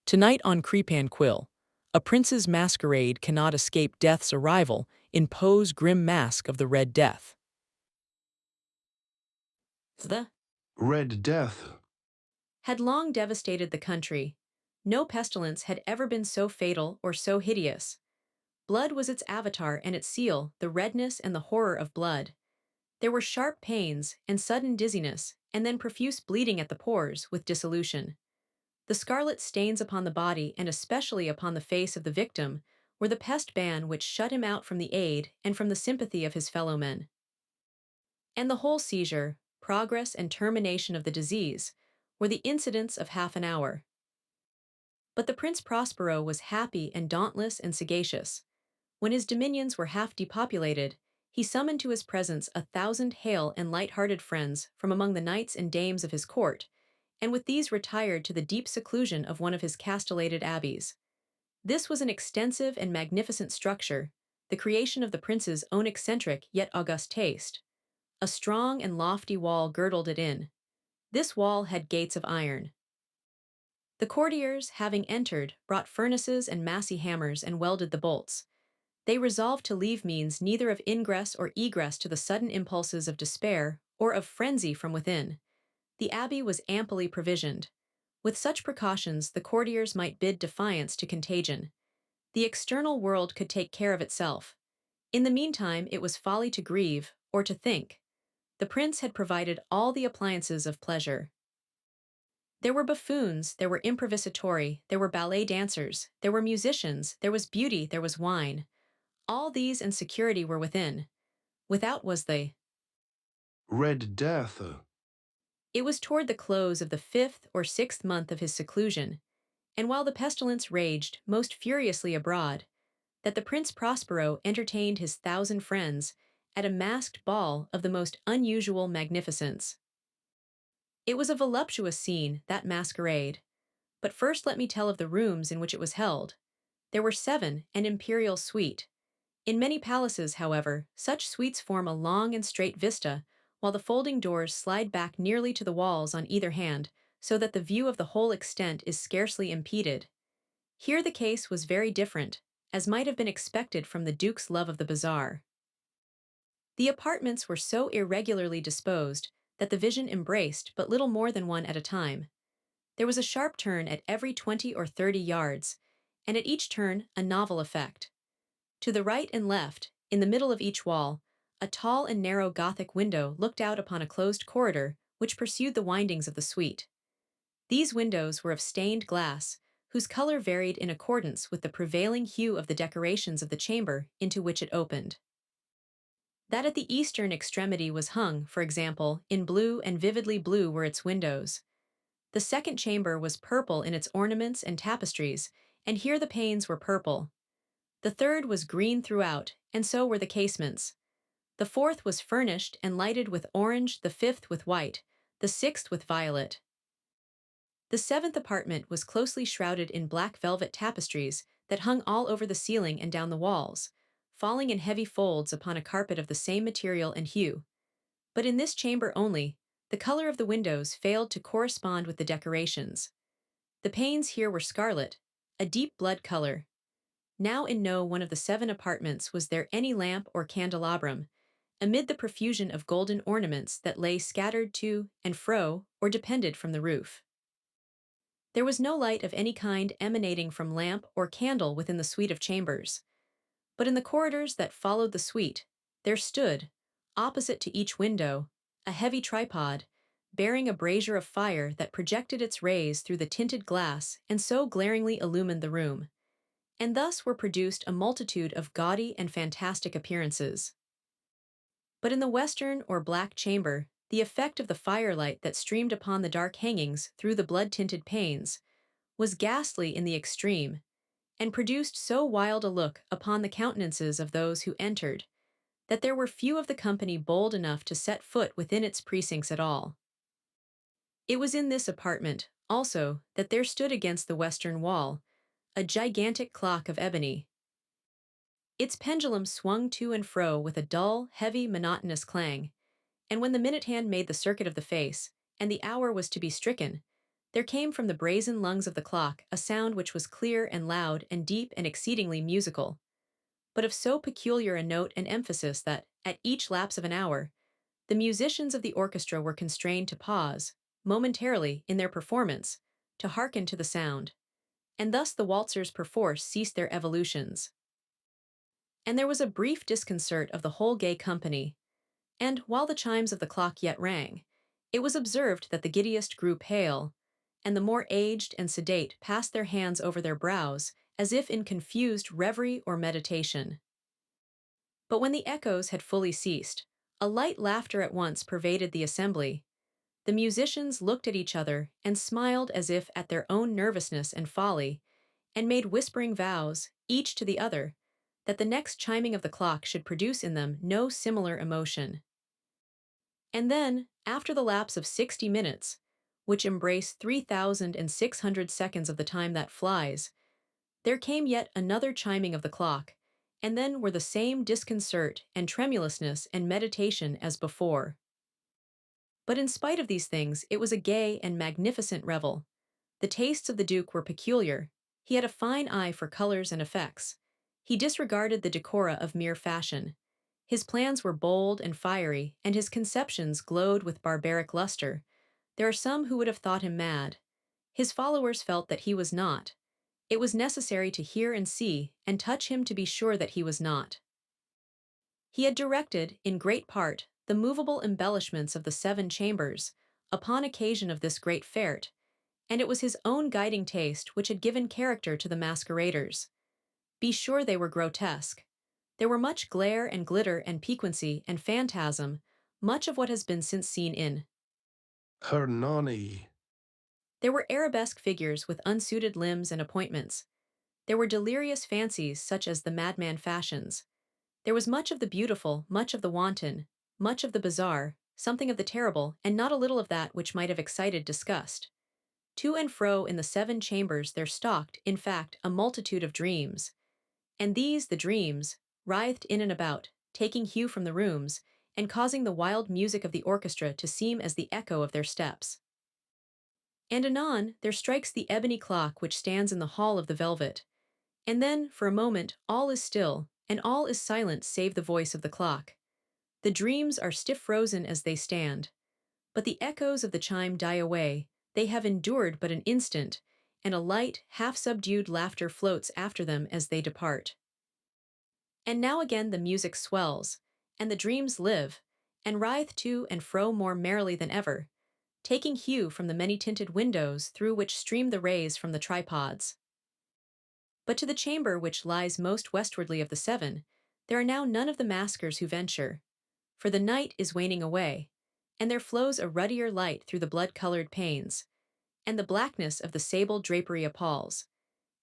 Tonight on CreepAndQuill, a prince's masquerade cannot escape death's arrival in Poe's grim Masque of the Red Death. The Red Death. had long devastated the country. No pestilence had ever been so fatal or so hideous. Blood was its avatar and its seal, the redness and the horror of blood. There were sharp pains and sudden dizziness, and then profuse bleeding at the pores with dissolution. The scarlet stains upon the body and especially upon the face of the victim were the pest ban which shut him out from the aid and from the sympathy of his fellow men. And the whole seizure, progress and termination of the disease were the incidents of half an hour. But the Prince Prospero was happy and dauntless and sagacious. When his dominions were half depopulated, he summoned to his presence 1,000 hale and light-hearted friends from among the knights and dames of his court, and with these retired to the deep seclusion of one of his castellated abbeys. This was an extensive and magnificent structure, the creation of the prince's own eccentric yet august taste. A strong and lofty wall girdled it in. This wall had gates of iron. The courtiers, having entered, brought furnaces and massy hammers and welded the bolts. They resolved to leave means neither of ingress or egress to the sudden impulses of despair or of frenzy from within. The abbey was amply provisioned. With such precautions, the courtiers might bid defiance to contagion. The external world could take care of itself. In the meantime, it was folly to grieve or to think. The prince had provided all the appliances of pleasure. There were buffoons, there were improvisatori, there were ballet dancers, there were musicians, there was beauty, there was wine. All these and security were within. Without was the Red Death. It was toward the close of the 5th or 6th month of his seclusion, and while the pestilence raged most furiously abroad, that the Prince Prospero entertained his 1,000 friends at a masked ball of the most unusual magnificence. It was a voluptuous scene, that masquerade. But first let me tell of the rooms in which it was held. There were 7, an imperial suite. In many palaces, however, such suites form a long and straight vista, while the folding doors slide back nearly to the walls on either hand, so that the view of the whole extent is scarcely impeded. Here the case was very different, as might have been expected from the Duke's love of the bazaar. The apartments were so irregularly disposed that the vision embraced but little more than one at a time. There was a sharp turn at every 20 or 30 yards, and at each turn a novel effect. To the right and left, in the middle of each wall, a tall and narrow Gothic window looked out upon a closed corridor which pursued the windings of the suite. These windows were of stained glass, whose color varied in accordance with the prevailing hue of the decorations of the chamber into which it opened. That at the eastern extremity was hung, for example, in blue and vividly blue were its windows. The second chamber was purple in its ornaments and tapestries, and here the panes were purple. The third was green throughout, and so were the casements. The fourth was furnished and lighted with orange, the fifth with white, the sixth with violet. The seventh apartment was closely shrouded in black velvet tapestries that hung all over the ceiling and down the walls, falling in heavy folds upon a carpet of the same material and hue. But in this chamber only, the color of the windows failed to correspond with the decorations. The panes here were scarlet, a deep blood color. Now in no one of the 7 apartments was there any lamp or candelabrum, amid the profusion of golden ornaments that lay scattered to and fro or depended from the roof. There was no light of any kind emanating from lamp or candle within the suite of chambers. But in the corridors that followed the suite, there stood, opposite to each window, a heavy tripod, bearing a brazier of fire that projected its rays through the tinted glass and so glaringly illumined the room. And thus were produced a multitude of gaudy and fantastic appearances. But in the western or black chamber, the effect of the firelight that streamed upon the dark hangings through the blood-tinted panes was ghastly in the extreme, and produced so wild a look upon the countenances of those who entered, that there were few of the company bold enough to set foot within its precincts at all. It was in this apartment, also, that there stood against the western wall a gigantic clock of ebony. Its pendulum swung to and fro with a dull, heavy, monotonous clang, and when the minute hand made the circuit of the face, and the hour was to be stricken, There came from the brazen lungs of the clock a sound which was clear and loud and deep and exceedingly musical, but of so peculiar a note and emphasis that, at each lapse of an hour, the musicians of the orchestra were constrained to pause, momentarily, in their performance, to hearken to the sound, and thus the waltzers perforce ceased their evolutions. And there was a brief disconcert of the whole gay company, and while the chimes of the clock yet rang, it was observed that the giddiest grew pale, and the more aged and sedate passed their hands over their brows, as if in confused reverie or meditation. But when the echoes had fully ceased, a light laughter at once pervaded the assembly. The musicians looked at each other and smiled as if at their own nervousness and folly, and made whispering vows, each to the other, that the next chiming of the clock should produce in them no similar emotion. And then, after the lapse of 60 minutes, which embrace 3,600 seconds of the time that flies, there came yet another chiming of the clock, and then were the same disconcert and tremulousness and meditation as before. But in spite of these things, it was a gay and magnificent revel. The tastes of the Duke were peculiar. He had a fine eye for colors and effects. He disregarded the decora of mere fashion. His plans were bold and fiery, and his conceptions glowed with barbaric luster. There are some who would have thought him mad. His followers felt that he was not. It was necessary to hear and see and touch him to be sure that he was not. He had directed, in great part, the movable embellishments of the 7 chambers, upon occasion of this great fête, and it was his own guiding taste which had given character to the masqueraders. Be sure they were grotesque. There were much glare and glitter and piquancy and phantasm, much of what has been since seen in. Hernani. There were arabesque figures with unsuited limbs and appointments. There were delirious fancies such as the madman fashions. There was much of the beautiful, much of the wanton, much of the bizarre, something of the terrible, and not a little of that which might have excited disgust. To and fro in the 7 chambers there stalked, in fact, a multitude of dreams. And these, the dreams, writhed in and about, taking hue from the rooms, and causing the wild music of the orchestra to seem as the echo of their steps. And anon there strikes the ebony clock which stands in the hall of the velvet. And then, for a moment, all is still, and all is silent save the voice of the clock. The dreams are stiff frozen as they stand. But the echoes of the chime die away, they have endured but an instant, and a light, half-subdued laughter floats after them as they depart. And now again the music swells, and the dreams live, and writhe to and fro more merrily than ever, taking hue from the many-tinted windows through which stream the rays from the tripods. But to the chamber which lies most westwardly of the 7, there are now none of the maskers who venture, for the night is waning away, and there flows a ruddier light through the blood-colored panes, and the blackness of the sable drapery appalls.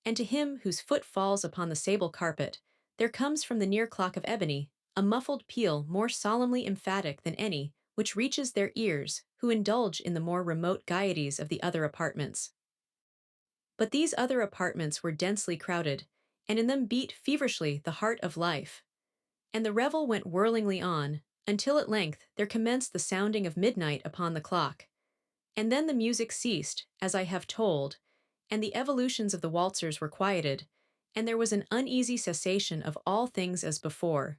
And to him whose foot falls upon the sable carpet, there comes from the near clock of ebony a muffled peal more solemnly emphatic than any which reaches their ears who indulge in the more remote gaieties of the other apartments. But these other apartments were densely crowded, and in them beat feverishly the heart of life. And the revel went whirlingly on, until at length there commenced the sounding of midnight upon the clock. And then the music ceased, as I have told, and the evolutions of the waltzers were quieted, and there was an uneasy cessation of all things as before.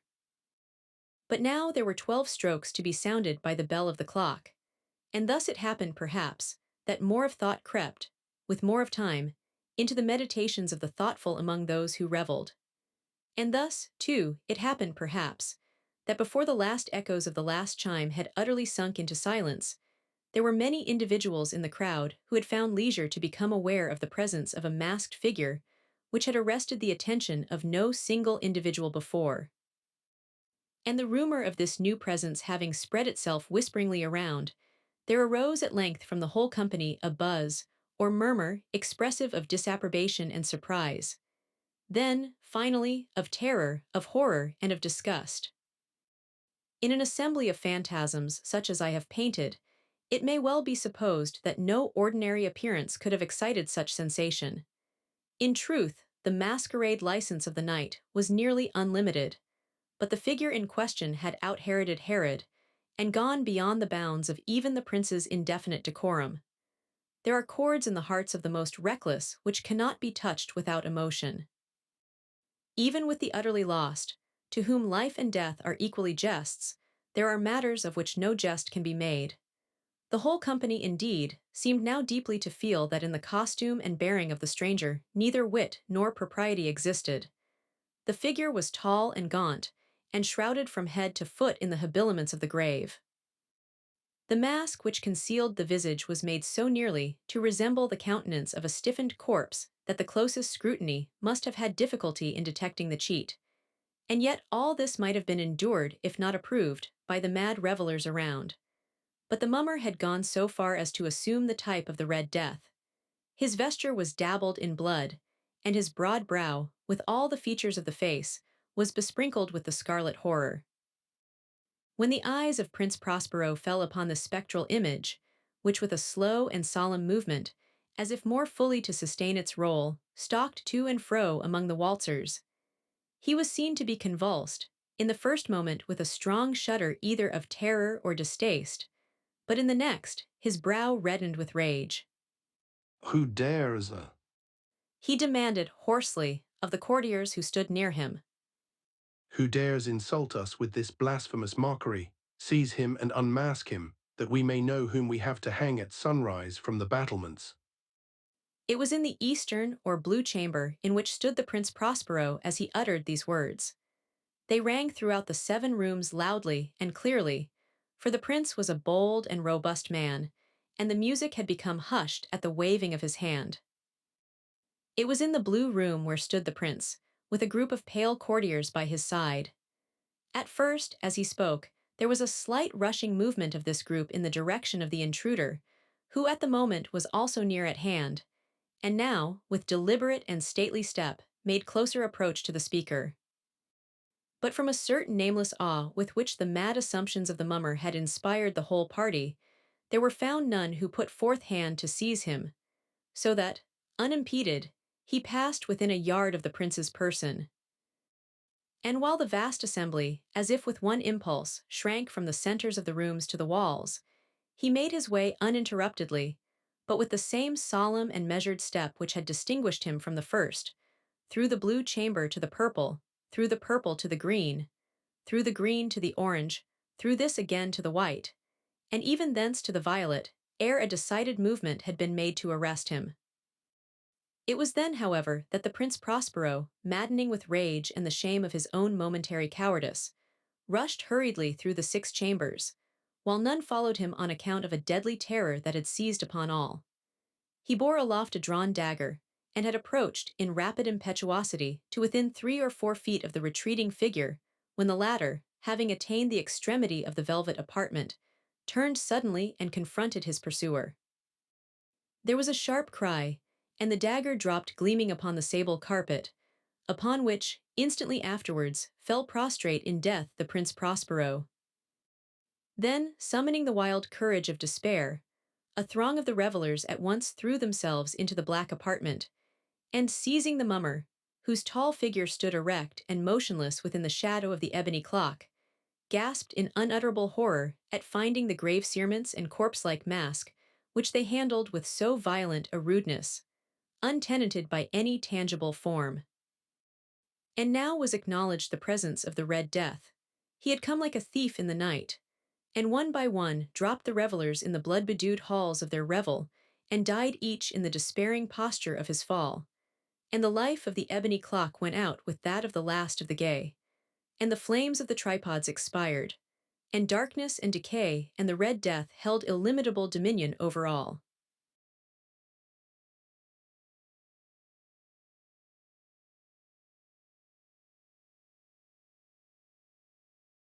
But now there were 12 strokes to be sounded by the bell of the clock, and thus it happened, perhaps, that more of thought crept, with more of time, into the meditations of the thoughtful among those who revelled. And thus, too, it happened, perhaps, that before the last echoes of the last chime had utterly sunk into silence, there were many individuals in the crowd who had found leisure to become aware of the presence of a masked figure which had arrested the attention of no single individual before. And the rumor of this new presence having spread itself whisperingly around, there arose at length from the whole company a buzz, or murmur, expressive of disapprobation and surprise. Then, finally, of terror, of horror, and of disgust. In an assembly of phantasms such as I have painted, it may well be supposed that no ordinary appearance could have excited such sensation. In truth, the masquerade license of the night was nearly unlimited, but the figure in question had out-Heroded Herod, and gone beyond the bounds of even the prince's indefinite decorum. There are chords in the hearts of the most reckless which cannot be touched without emotion. Even with the utterly lost, to whom life and death are equally jests, there are matters of which no jest can be made. The whole company, indeed, seemed now deeply to feel that in the costume and bearing of the stranger neither wit nor propriety existed. The figure was tall and gaunt, and shrouded from head to foot in the habiliments of the grave. The mask which concealed the visage was made so nearly to resemble the countenance of a stiffened corpse that the closest scrutiny must have had difficulty in detecting the cheat. And yet all this might have been endured, if not approved, by the mad revelers around. But the mummer had gone so far as to assume the type of the Red Death. His vesture was dabbled in blood, and his broad brow, with all the features of the face, was besprinkled with the scarlet horror. When the eyes of Prince Prospero fell upon the spectral image, which with a slow and solemn movement, as if more fully to sustain its role, stalked to and fro among the waltzers, he was seen to be convulsed, in the first moment with a strong shudder either of terror or distaste, but in the next his brow reddened with rage. Who dares? He demanded hoarsely of the courtiers who stood near him. Who dares insult us with this blasphemous mockery? Seize him and unmask him, that we may know whom we have to hang at sunrise from the battlements. It was in the eastern or blue chamber in which stood the Prince Prospero as he uttered these words. They rang throughout the 7 rooms loudly and clearly, for the prince was a bold and robust man, and the music had become hushed at the waving of his hand. It was in the blue room where stood the prince, with a group of pale courtiers by his side. At first, as he spoke, there was a slight rushing movement of this group in the direction of the intruder, who at the moment was also near at hand, and now, with deliberate and stately step, made closer approach to the speaker. But from a certain nameless awe with which the mad assumptions of the mummer had inspired the whole party, there were found none who put forth hand to seize him, so that, unimpeded, he passed within a yard of the prince's person. And while the vast assembly, as if with one impulse, shrank from the centers of the rooms to the walls, he made his way uninterruptedly, but with the same solemn and measured step which had distinguished him from the first, through the blue chamber to the purple, through the purple to the green, through the green to the orange, through this again to the white, and even thence to the violet, ere a decided movement had been made to arrest him. It was then, however, that the Prince Prospero, maddening with rage and the shame of his own momentary cowardice, rushed hurriedly through the 6 chambers, while none followed him on account of a deadly terror that had seized upon all. He bore aloft a drawn dagger, and had approached, in rapid impetuosity, to within 3 or 4 feet of the retreating figure, when the latter, having attained the extremity of the velvet apartment, turned suddenly and confronted his pursuer. There was a sharp cry, and the dagger dropped gleaming upon the sable carpet, upon which, instantly afterwards, fell prostrate in death the Prince Prospero. Then, summoning the wild courage of despair, a throng of the revelers at once threw themselves into the black apartment, and seizing the mummer, whose tall figure stood erect and motionless within the shadow of the ebony clock, gasped in unutterable horror at finding the grave cerements and corpse-like mask, which they handled with so violent a rudeness, untenanted by any tangible form. And now was acknowledged the presence of the Red Death. He had come like a thief in the night, and one by one dropped the revelers in the blood-bedewed halls of their revel, and died each in the despairing posture of his fall. And the life of the ebony clock went out with that of the last of the gay, and the flames of the tripods expired, and darkness and decay and the Red Death held illimitable dominion over all.